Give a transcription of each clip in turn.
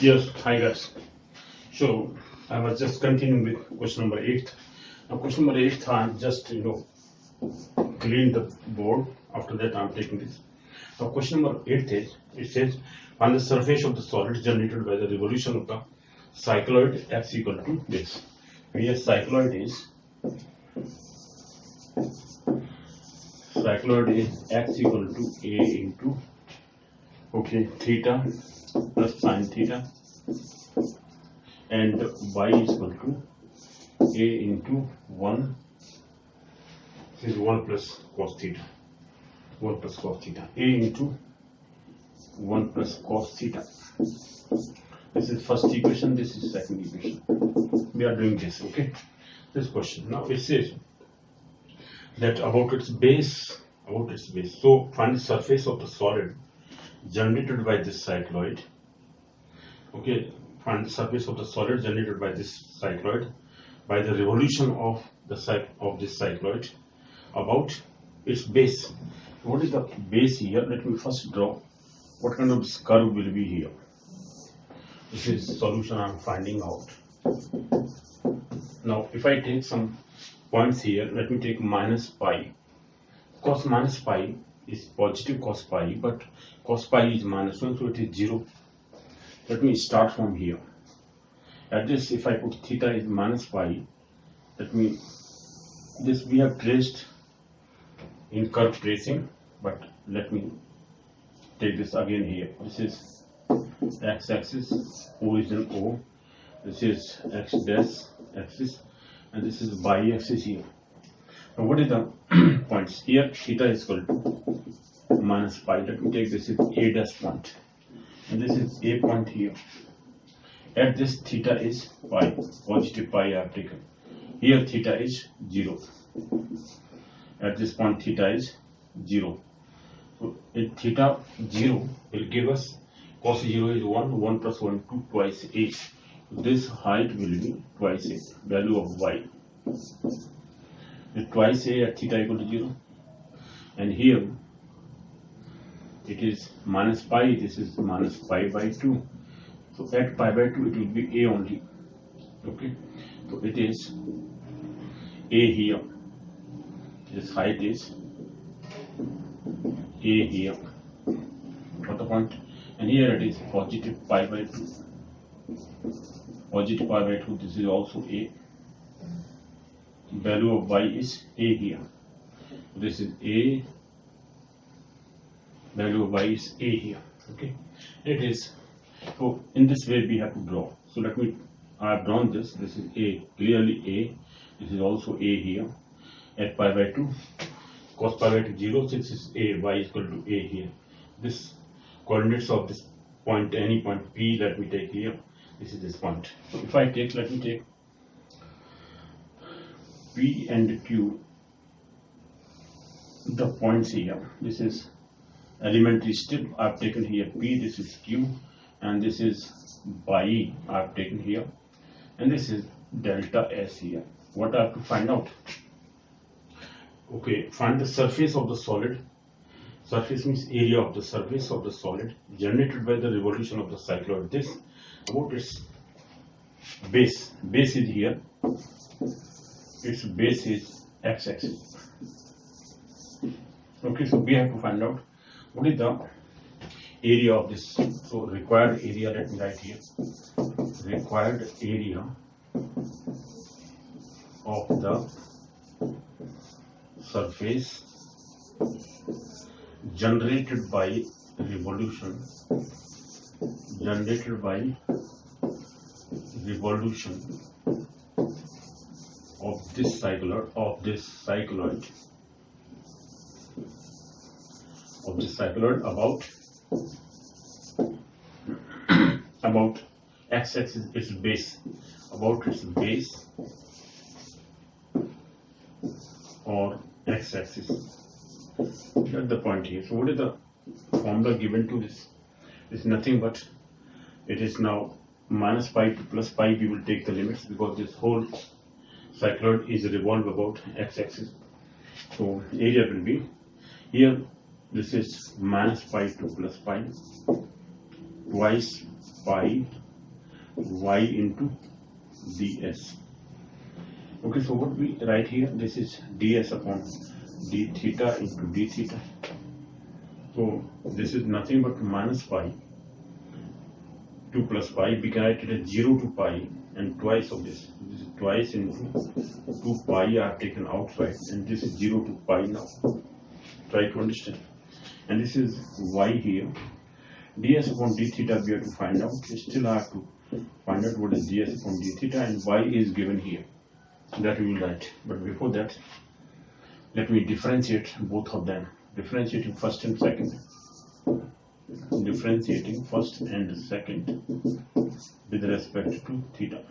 Yes, hi guys. So I was just continuing with question number 8. Now question number 8, I'm just clean the board. After that I'm taking this. Now question number 8 is, it says on the surface of the solid generated by the revolution of the cycloid x equal to this. Here cycloid is x equal to a into theta plus sine theta, and y is equal to a into 1, this is 1 plus cos theta, a into 1 plus cos theta. This is first equation, this is second equation. We are doing this, okay? This question. Now it says that about its base. So find the surface of the solid generated by this cycloid. Okay, find the surface of the solid generated by this cycloid by the revolution of this cycloid about its base. What is the base here? Let me first draw what kind of curve will be here. This is solution I'm finding out. Now if I take some points here, let me take minus pi. Cos minus pi is positive cos pi, but cos pi is minus 1, so it is 0. Let me start from here. At this, if I put theta is minus pi, let me, this we have traced in curve tracing, but let me take this again here. This is x-axis, origin O. This is x dash axis, and this is y-axis here. Now what is the points here? Theta is equal to minus pi. Let me take this is a dash point, and this is a point here. At this theta is pi, positive pi I have taken. Here theta is 0. At this point theta is 0. So in theta 0 will give us cos 0 is 1, 1 plus 1, 2, twice a. This height will be twice a, value of y. With twice a at theta equal to 0. And here it is minus pi, this is minus pi by 2. So at pi by 2 it will be a only. Okay, so it is a here. This height is a here. Got the point? And here it is positive pi by 2. Positive pi by 2, this is also a. Value of y is a here. This is a. Value of y is a here. Okay, it is. So in this way we have to draw. So let me, I have drawn this. This is a, clearly a. This is also a here. At pi by 2, cos pi by 2 0. So this is a, y is equal to a here. This coordinates of this point, any point P, let me take here. This is this point. So if I take, let me take P and Q, the points here. This is elementary step. I've taken here P, this is Q, and this is Y I've taken here, and this is delta S here. What I have to find out? Okay, find the surface of the solid. Surface means area of the surface of the solid generated by the revolution of the cycloid. This about its base. Base is here. Its base is x-axis. Okay, so we have to find out what is the area of this. So required area, let me write here. Required area of the surface generated by revolution of this cycloid about x-axis, its base, about its base or x-axis. That's the point here. So what is the formula given to this? It's nothing but, it is now minus pi to plus pi. We will take the limits because this whole cycloid is revolved about x-axis. So area will be here, this is minus pi to plus pi, twice pi y into ds. Okay, so what we write here, this is ds upon d theta into d theta. So this is nothing but minus pi, 2 plus pi. We can write it as 0 to pi and twice of this. This is twice into 2 pi are taken outside, and this is 0 to pi now. Try to understand. And this is y here. ds upon d theta we have to find out. We still have to find out what is ds upon d theta, and y is given here. That we will write. But before that, let me differentiate both of them. Differentiating first and second. Differentiating first and second with respect to theta.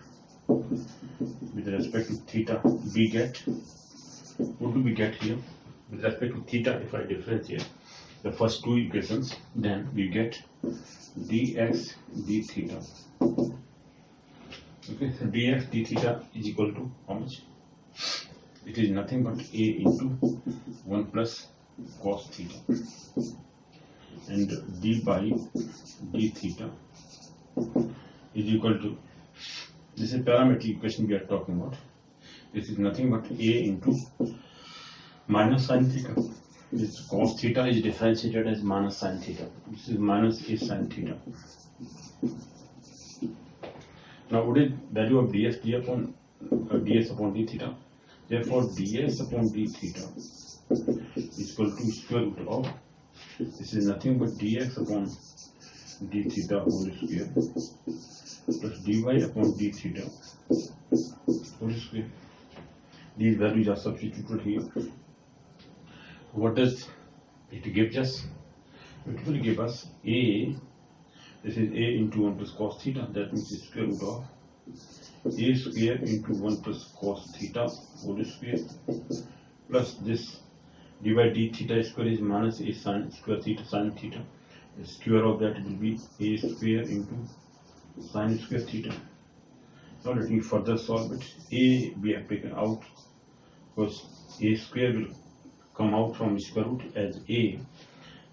With respect to theta, we get, what do we get here? With respect to theta, if I differentiate the first two equations, then we get dx d theta. Okay, so dx d theta is equal to how much? It is nothing but a into 1 plus cos theta, and d by d theta is equal to, this is parametric equation we are talking about. This is nothing but a into minus sin theta. This cos theta is differentiated as minus sin theta. This is minus a sin theta. Now what is value of ds upon d theta? Therefore ds upon d theta is equal to square root of, this is nothing but dx upon d theta whole square plus dy upon d theta whole square. These values are substituted here. What does it give us? It will give us a, this is a into 1 plus cos theta, that means it's square root of a square into 1 plus cos theta whole square plus this d by d theta square is minus a sin square theta sin theta. The square of that will be a square into sin square theta. Now let me further solve it. A we have taken out because a square will come out from square root as a.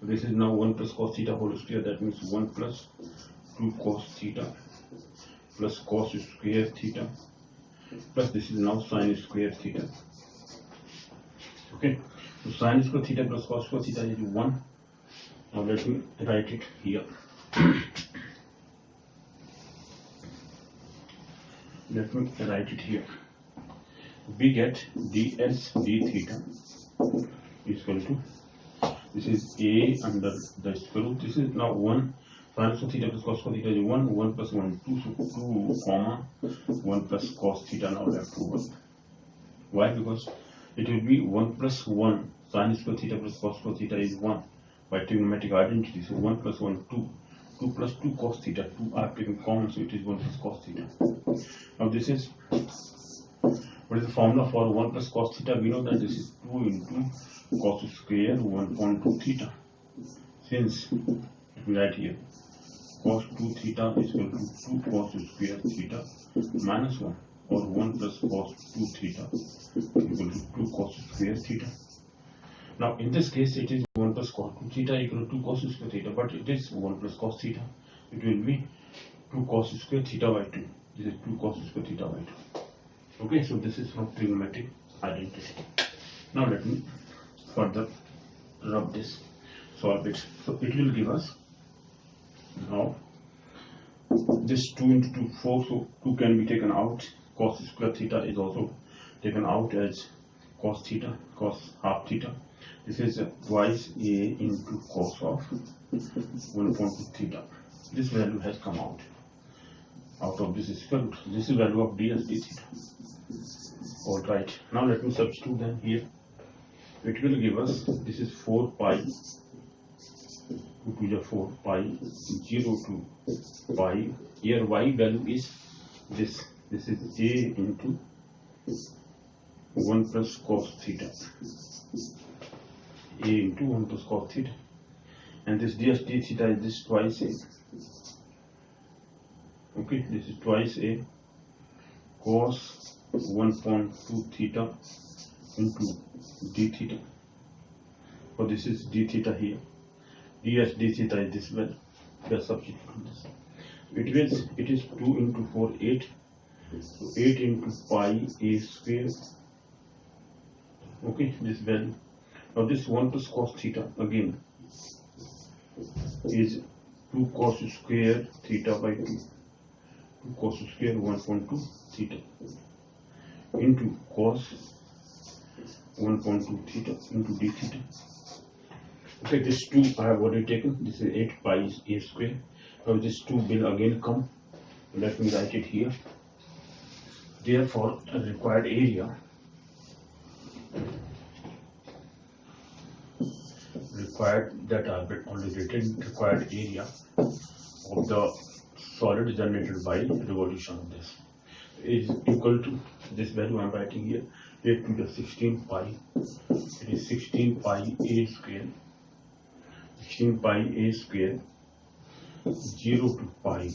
This is now 1 plus cos theta whole square, that means 1 plus 2 cos theta plus cos square theta plus this is now sin square theta. Okay, so sin square theta plus cos square theta is 1. Now let me write it here. Let me write it here. We get ds d theta is equal to, this is a under the square root. This is now 1. Sin square theta plus cos square theta is 1. 1 plus 1 2. So 2 comma 1 plus cos theta now left over. Why? Because it will be 1 plus 1. Sin square theta plus cos square theta is 1 by trigonometric identity. So 1 plus 1 2. 2 plus 2 cos theta. 2 are taken common, so it is 1 plus cos theta. Now this is, what is the formula for 1 plus cos theta? We know that this is 2 into cos square 1.2 theta. Since we write here cos 2 theta is equal to 2 cos square theta minus 1, or 1 plus cos 2 theta equal to 2 cos square theta. Now in this case it is 1 plus cos 2 theta equal to 2 cos square theta, but it is 1 plus cos theta. It will be 2 cos square theta by 2. This is 2 cos square theta by 2. Okay, so this is from trigonometric identity. Now let me further rub this, solve it. So it will give us now this 2 into 2 4, so 2 can be taken out. Cos square theta is also taken out as cos theta, cos half theta. This is twice a into cos of 1.2 theta. This value has come out of this square root. This is value of ds d theta. Alright, now let me substitute them here. It will give us, this is 4 pi, 2 to the 4 pi, 0 to pi. Here y value is this. This is a into 1 plus cos theta. A into 1 plus cos theta. And this ds d theta is this twice a. Okay, this is twice a cos 1.2 theta into d theta. So this is d theta here. Ds d theta is this value. We are substituting this. It is 2 into 4, 8. So 8 into pi a square. Okay, this value. Now this 1 plus cos theta again is 2 cos square theta by 2. 2 cos square 1.2 theta into cos 1.2 theta into d theta. Okay, this 2 I have already taken. This is 8 pi a square. Now this 2 will again come. Let me write it here. Therefore, the required area that I have already written, required area of the solid generated by revolution of this is equal to this value I am writing here, 8 to the 16 pi. It is 16 pi a square. 16 pi a square 0 to pi.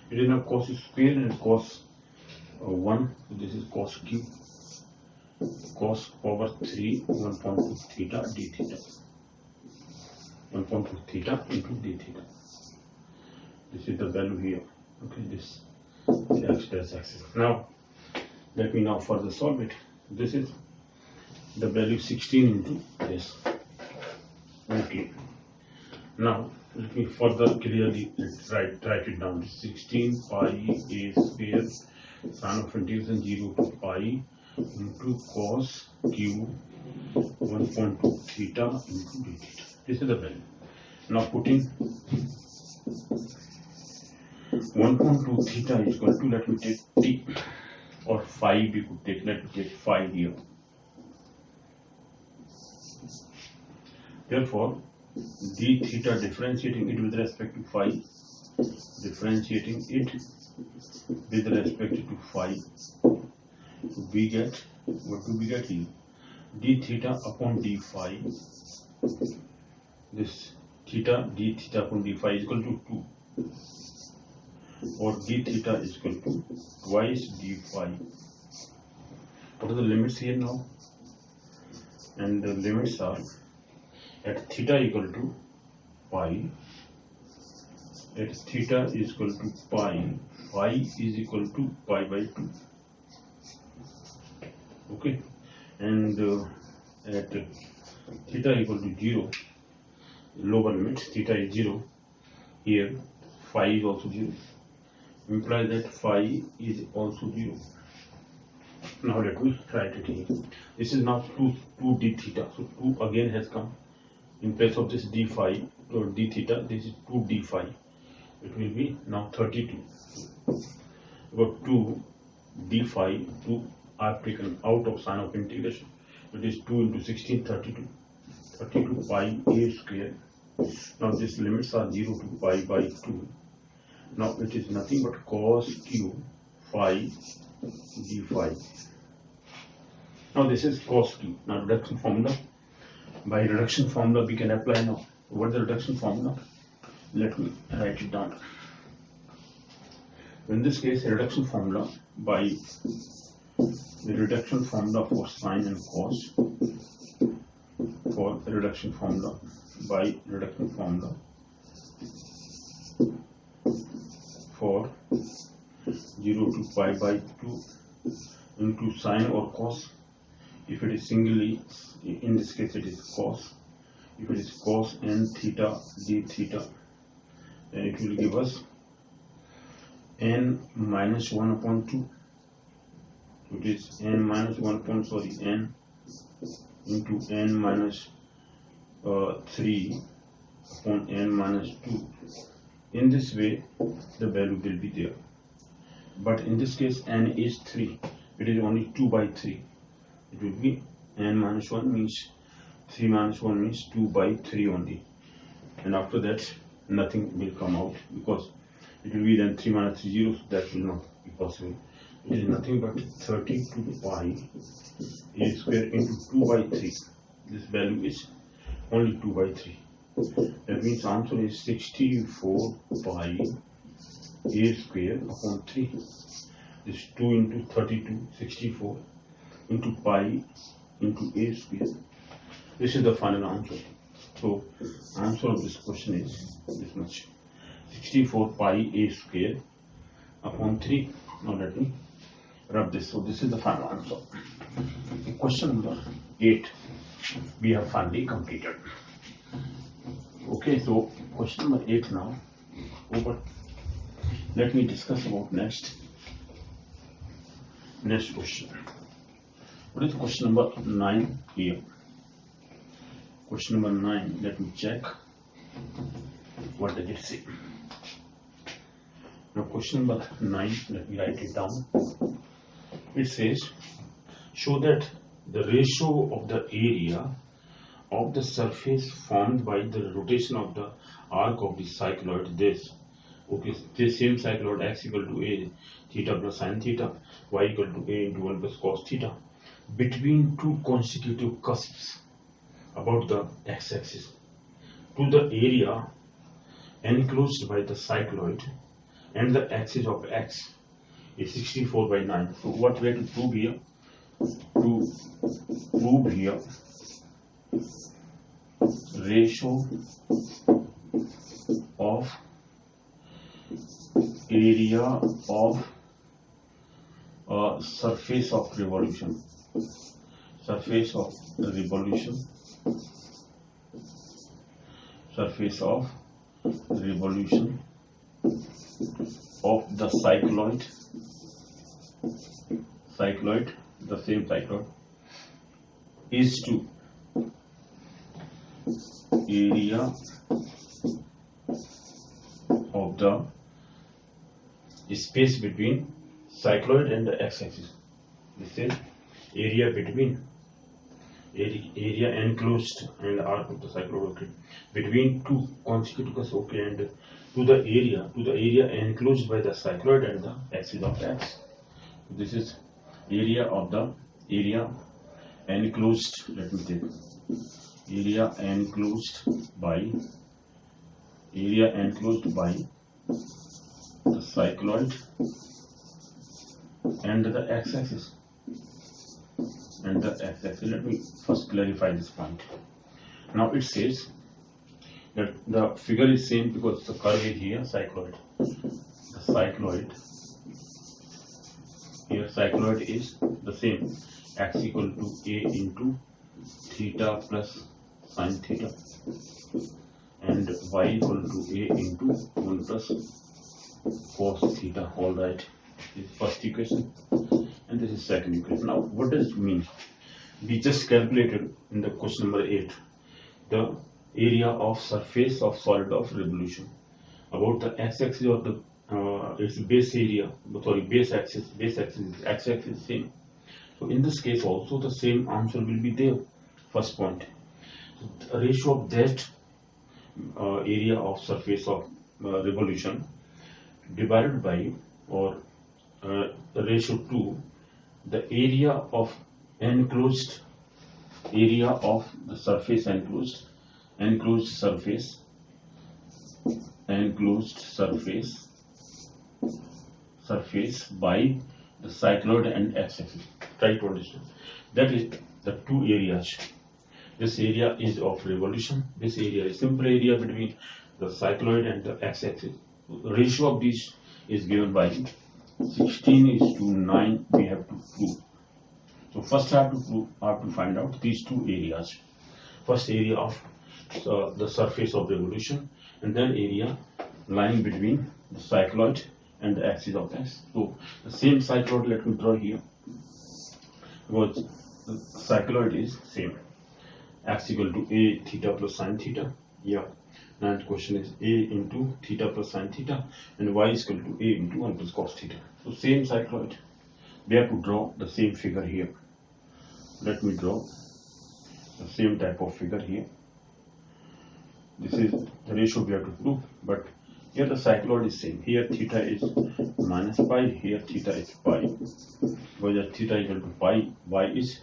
It is now cos square and cos 1. So this is cos cube. Cos power 3 1.2 theta d theta. 1.2 theta into d theta. This is the value here. Okay, this is x axis. Now let me now further solve it. This is the value 16 into this. Okay. Now let me further clearly write it down. 16 pi a square sin of integration 0 to pi into cos cube 1.2 theta into d theta. This is the value. Now putting 1.2 theta is equal to, let me take t or phi we could take. Let me take phi here. Therefore, d theta differentiating it with respect to phi, differentiating it with respect to phi, we get, what do we get here? D theta upon d phi. This theta, d theta upon d phi is equal to 2, or d theta is equal to twice d phi. What are the limits here now? And the limits are at theta equal to pi, at theta is equal to pi, phi is equal to pi by 2. Okay, and at theta equal to 0, lower limit, theta is 0, here phi is also 0, implies that phi is also 0. Now let me write it here. This is now 2 d theta, so 2 again has come. In place of this d phi or d theta, this is 2 d phi. It will be now 32. About 2 d phi, 2 I have taken out of sign of integration. It is 2 into 16, 32. 32 pi a square. Now these limits are 0 to pi by 2. Now it is nothing but cos cube phi d phi. Now this is cos cube. Now reduction formula. By reduction formula we can apply now. What is the reduction formula? Let me write it down. In this case, reduction formula by the reduction formula for sine and cos, for the reduction formula by reduction formula for 0 to pi by 2 into sine or cos. If it is singly, in this case it is cos. If it is cos n theta d theta, then it will give us n minus 1 upon 2. It is n minus 1 upon, n into n minus 3 upon n minus 2. In this way, the value will be there. But in this case, n is 3. It is only 2 by 3. It will be n minus 1 means 3 minus 1 means 2 by 3 only. And after that, nothing will come out because it will be then 3 minus 3 0, so that will not be possible. It is nothing but 32 pi a square into 2 by 3. This value is only 2 by 3. That means answer is 64 pi a square upon 3. This 2 into 32, 64 into pi into a square. This is the final answer. So answer of this question is this much. 64 pi a square upon 3. Now let me rub this. So this is the final answer. Question number 8 we have finally completed. Okay, so question number 8 now over. Let me discuss about next question. What is question number 9 here? Question number 9, let me check. What does it say? Now question number 9, let me write it down. It says, show that the ratio of the area of the surface formed by the rotation of the arc of the cycloid, this. Okay, this same cycloid x equal to a theta plus sin theta, y equal to a into 1 plus cos theta, between two consecutive cusps about the x-axis, to the area enclosed by the cycloid and the axis of x is 64 by 9. So what we have to prove here? To prove here ratio of area of surface of revolution of the cycloid, the same cycloid, is to area of the space between cycloid and the x-axis. This is area between area enclosed and arc of the cycloid, okay, between two consecutive cusps, okay, and to the area enclosed by the cycloid and the axis of x. This is area of the enclosed. Let me take area enclosed by the cycloid and the x-axis. Let me first clarify this point. Now it says that the figure is same because the curve is here cycloid. The cycloid is the same, x equal to a into theta plus sin theta, and y equal to a into 1 plus cos theta. All right, this is first equation and this is second equation. Now what does it mean? We just calculated in the question number 8 the area of surface of solid of revolution about the x-axis of the its base area, base axis is x-axis same. So in this case also the same answer will be there. First point, the ratio of that area of surface of revolution divided by, or ratio to the area of enclosed the surface enclosed surface by the cycloid and x-axis. Try to understand. That is the two areas. This area is of revolution. This area is simple area between the cycloid and the x-axis. The ratio of these is given by 16:9. We have to prove. So first I have to find out these two areas. First area of the surface of revolution, and then area lying between the cycloid and the axis of x. So the same cycloid, let me draw here, because the cycloid is same, x equal to a theta plus sin theta. Yeah, and question is a into theta plus sin theta, and y is equal to a into 1 plus cos theta. So same cycloid. We have to draw the same figure here. Let me draw the same type of figure here. This is the ratio we have to prove, but here the cycloid is same. Here theta is minus pi, here theta is pi. Because theta equal to pi, y is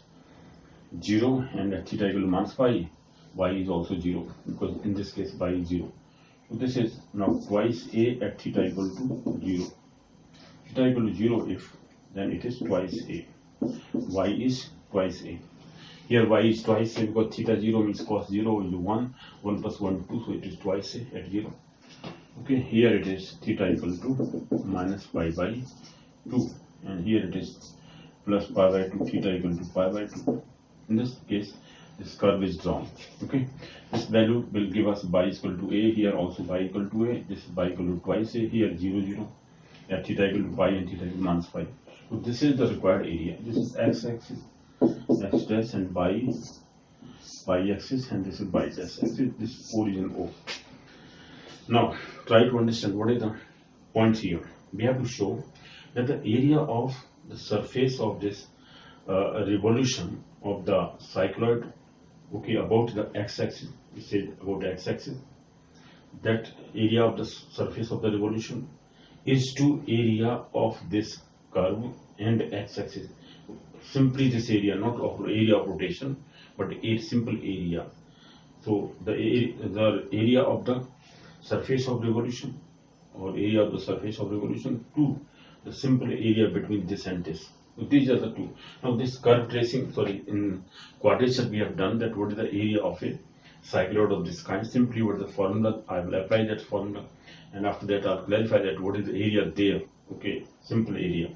0, and theta equal to minus pi, y is also 0, because in this case y is 0. So this is now twice a at theta equal to 0. Theta equal to 0, if then it is twice a. Y is twice a. Here y is twice a because theta 0 means cos 0 is 1, 1 plus 1 2, so it is twice a at 0. Okay, here it is theta equal to minus pi by 2, and here it is plus pi by 2, theta equal to pi by 2. In this case, this curve is drawn. Okay, this value will give us pi equal to a, here also pi equal to a, this is pi equal to twice a, here 0 0, at theta equal to pi and theta equal to minus pi. So this is the required area. This is x-axis, x dash, and y-axis, and this is y dash axis. This origin O. Now try to understand what is the point here. We have to show that the area of the surface of this revolution of the cycloid, okay, about the x-axis, we said about the x-axis, that area of the surface of the revolution is to area of this curve and x-axis. Simply this area, not of area of rotation, but a simple area. So the area of the surface of revolution, or area of the surface of revolution, to the simple area between this and this. So these are the two. Now this curve tracing, sorry, in quadrature we have done that. What is the area of a cycloid of this kind? Simply what is the formula? I will apply that formula, and after that I'll clarify that what is the area there. Okay, simple area.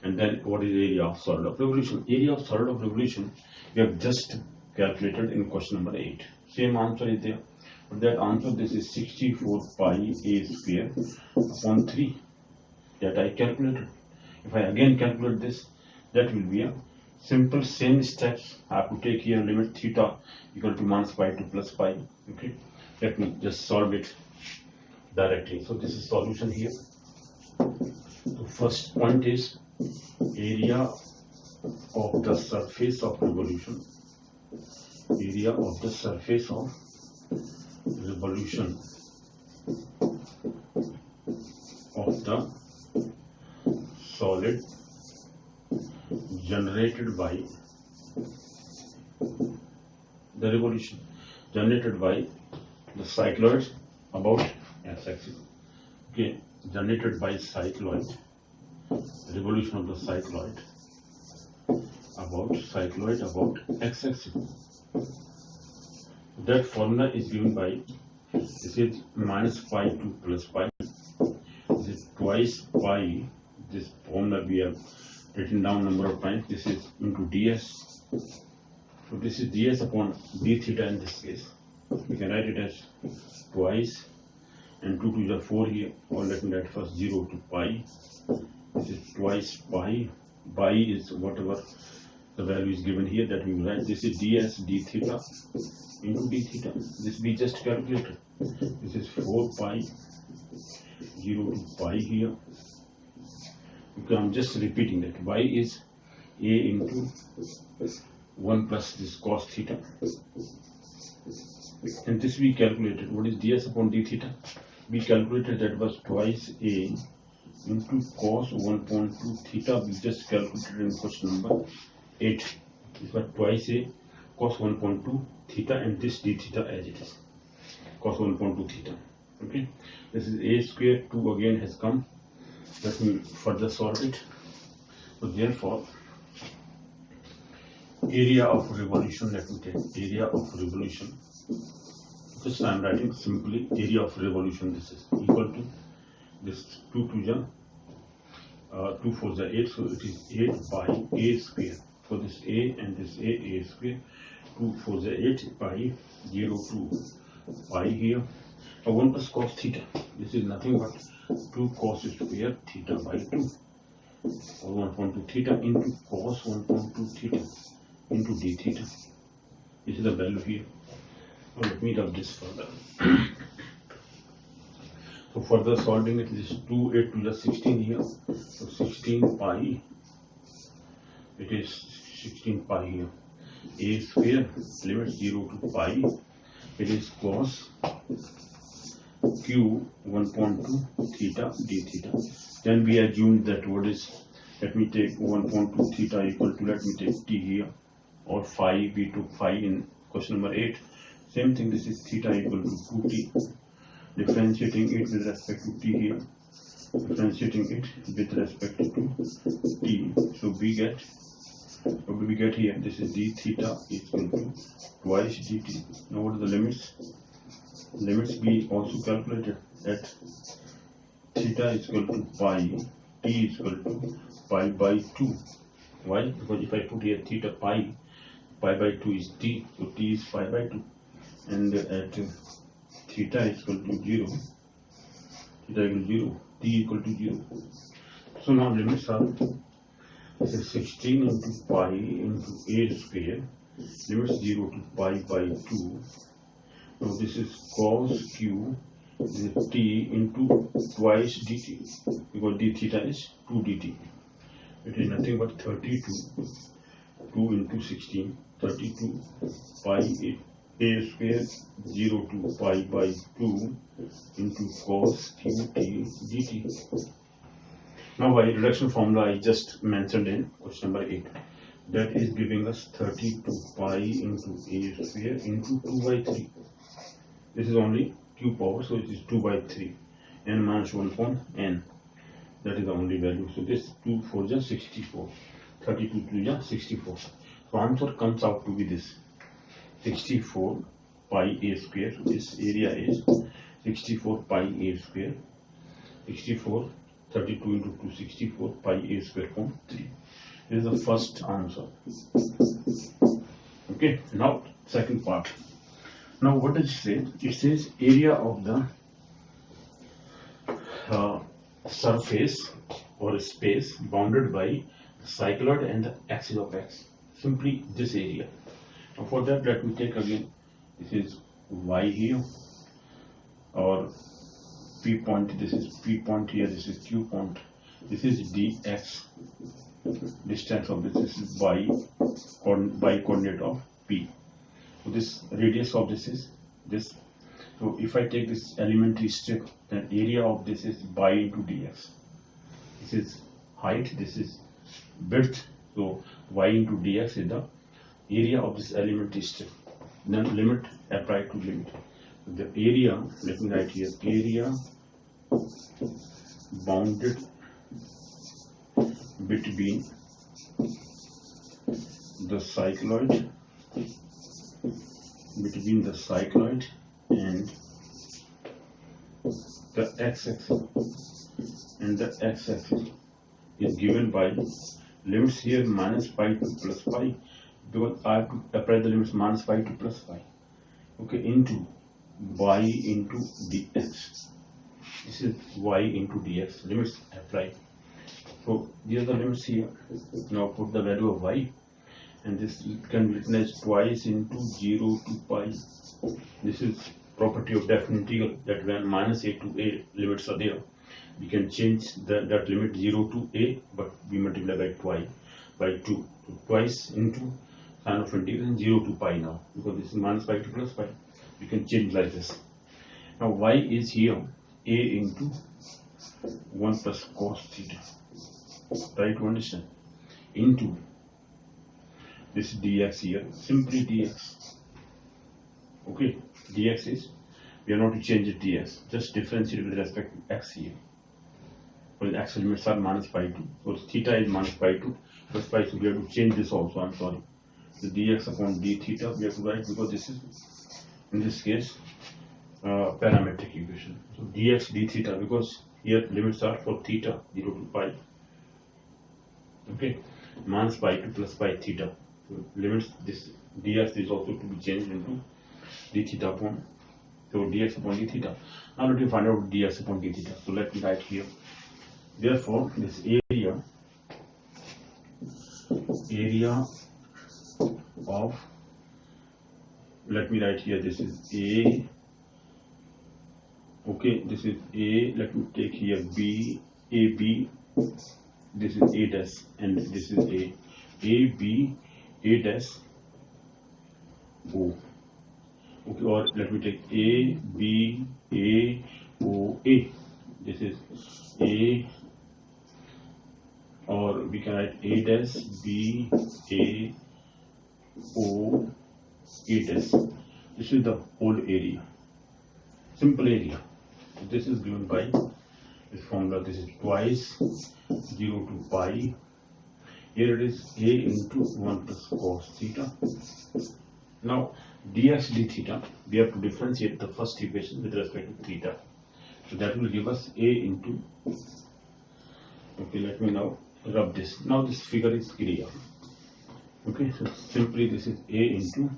And then what is the area of solid of revolution? Area of solid of revolution we have just calculated in question number 8. Same answer is there. But that answer, this is 64 pi a square upon 3 that I calculated. If I again calculate this, that will be a simple same steps. I have to take here limit theta equal to minus pi to plus pi. Okay, let me just solve it directly. So this is solution here. The first point is area of the surface of revolution. Area of the surface of revolution of the solid generated by the revolution generated by the cycloids about x-axis. Okay, generated by cycloid, revolution of the cycloid about x-axis. That formula is given by, this is minus pi to plus pi. This is twice pi. This formula we have written down number of times. This is into ds. So this is ds upon d theta in this case. We can write it as twice, and 2 to the 4 here, or let me write first 0 to pi. This is twice pi. Pi is whatever the value is given here, that we will write. This is ds d theta into d theta. This we just calculated. This is 4 pi 0 to pi here. Okay, I'm just repeating that. Y is a into 1 plus this cos theta, and this we calculated. What is ds upon d theta? We calculated that was twice a into cos 1.2 theta. We just calculated in question number 8. This was twice a cos 1.2 theta, and this d theta as it is, cos 1.2 theta. Okay, this is a square. 2 again has come. Let me further solve it. So therefore, area of revolution, let me take area of revolution. Just I am writing simply area of revolution. This is equal to this 2 to the 2 4 the 8, so it is 8 pi a square. So this a and this a square, 2 4 the 8 pi 0 to pi here. 1 plus cos theta. This is nothing but 2 cos square theta by 2, or 1.2 theta into cos 1.2 theta into d theta. This is the value here. So let me rub this further. So further solving it, this is 2 8 to the 16 here. So 16 pi. It is 16 pi here. A square limit 0 to pi. It is cos q 1.2 theta d theta. Then we assume that what is, let me take 1.2 theta equal to, let me take t here, or phi. We took phi in question number 8. Same thing, this is theta equal to 2t. Differentiating it with respect to t here, differentiating it with respect to t. So we get, what do we get here? This is d theta equal to twice dt. Now what are the limits? Limits we also calculated. at theta is equal to pi, t is equal to pi by 2. Why? Because if I put here theta pi by 2 is t, so t is pi by 2, and at theta is equal to 0, theta equal to 0, t equal to 0. So now limits are, this is 16 into pi into a square, limits 0 to pi by 2. So this is cos q, this is t into twice dt, because d theta is 2 dt. It is nothing but 32, 2 into 16, 32 pi a square 0 to pi by 2 into cos qt dt. Now by reduction formula I just mentioned in question number 8, that is giving us 32 pi into a square into 2 by 3. This is only q power, so it is 2 by 3, n minus 1 upon n. That is the only value. So this 2 4 is 64, 32 3 is 64. So answer comes out to be this 64 pi a square. So this area is 64 pi a square. 64 32 into 2 64 pi a square upon 3. This is the first answer. Okay, now second part. Now what does it say? It says area of the surface or space bounded by cycloid and the axis of x. Simply this area. Now for that, let me take again, this is y here, or p point, this is p point here, this is q point, this is dx, distance of this is by coordinate of p. So this radius of this is this. So if I take this elementary strip, then area of this is by into dx. This is height, this is width. So y into dx is the area of this elementary strip. Then limit, apply to limit. The area, let me write here, area bounded between the cycloid, and the x-axis, is given by limits here minus pi to plus pi, because I have to apply the limits minus pi to plus pi. Okay, into y into dx. This is y into dx, limits apply. So these are the limits here. Now put the value of y, and this can be written as twice into 0 to pi. This is property of definite integral, that when minus a to a limits are there, we can change that limit 0 to a, but we multiply by 2. So twice into sine of integration 0 to pi now, because this is minus pi to plus pi. We can change like this. Now y is here a into 1 plus cos theta. Try to understand. Into this dx here, simply dx. Okay, dx is, we are not to change it dx, just differentiate with respect to x here. Well, x limits are minus pi 2, so theta is minus pi 2 plus pi, so we have to change this also. I'm sorry, the dx upon d theta we have to write, because this is in this case parametric equation. So dx d theta, because here limits are for theta 0 to pi. Okay, minus pi to plus pi theta. So limits, this dx is also to be changed into d theta upon, so dx upon d theta. Now let me find out dx upon d theta. So let me write here. Therefore, this area of, let me write here, this is a. Okay, this is a. Let me take here b, a b. This is a dash, and this is a b, a dash, o. Okay, or let me take a b, a o, a. This is a, or we can write a dash, b, a, o, a dash. This is the whole area, simple area. This is given by this formula. This is twice 0 to pi. Here it is a into 1 plus cos theta. Now dx d theta, we have to differentiate the first equation with respect to theta. So that will give us a into, okay, let me now rub this. Now this figure is clear. Okay, so simply this is a into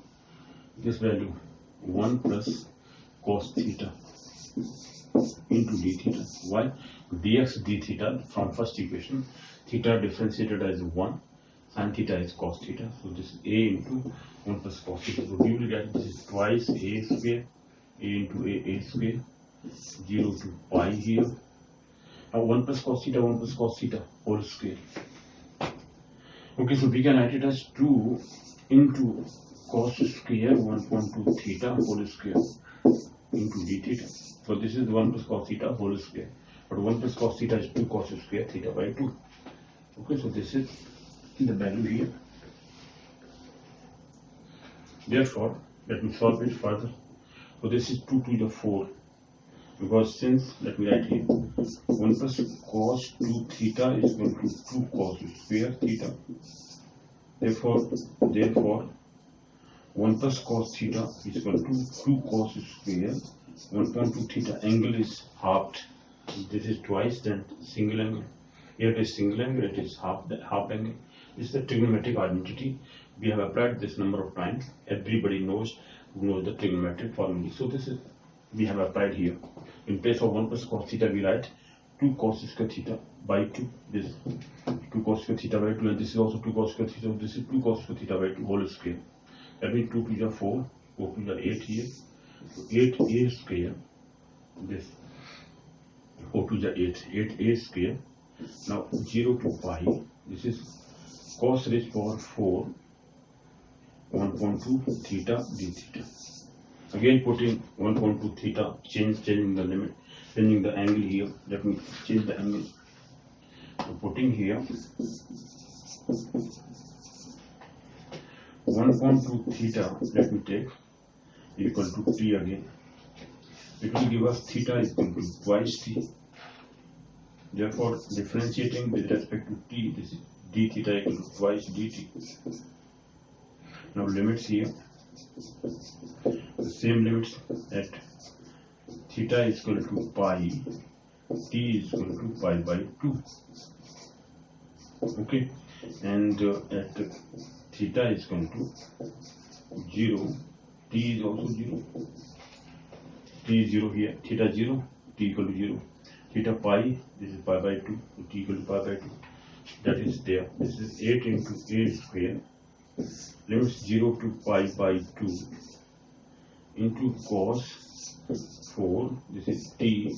this value 1 plus cos theta into d theta. Why? Dx d theta from first equation, theta differentiated as 1, sin theta is cos theta. So this is a into 1 plus cos theta. So you will get this is twice a square, a into a square, 0 to pi here. Now 1 plus cos theta whole square. Okay, so we can write it as 2 into cos square 1.2 theta whole square into d theta. So this is 1 plus cos theta whole square. But 1 plus cos theta is 2 cos square theta by 2. Okay, so this is the value here. Therefore, let me solve it further. So this is 2 to the 4. Because since, let me write here, 1 plus cos 2 theta is equal to 2 cos square theta. Therefore, 1 plus cos theta is equal to 2 cos square 1.2 theta. Angle is halved. This is twice then single angle. Here it is single angle, it is half angle. This is the trigonometric identity. We have applied this number of times. Everybody knows who knows the trigonometric formula. So this is we have applied here. In place of 1 plus cos theta, we write 2 cos square theta by 2. This 2 cos square theta by 2, and this is also 2 cos square theta. So this is 2 cos square theta by 2 whole square. That means 2 to the 4, 4 to the 8 here. So 8a square. This 4 to the 8, 8a square. Now 0 to pi. This is cos raised power 4 1.2 theta d theta. Again putting 1.2 theta, changing the limit, changing the angle here. Let me change the angle. So putting here 1.2 theta, let me take equal to t again. It will give us theta is equal to twice t. Therefore, differentiating with respect to t, this is d theta equal to twice dt. Now limits here. The same limits at theta is equal to pi, t is equal to pi by 2. Okay, and at theta is equal to 0, t is also 0, t is 0 here, theta 0, t equal to 0, theta pi, this is pi by 2, t equal to pi by 2, that is there. This is 8 into a square, limits 0 to pi by 2 into cos 4, this is t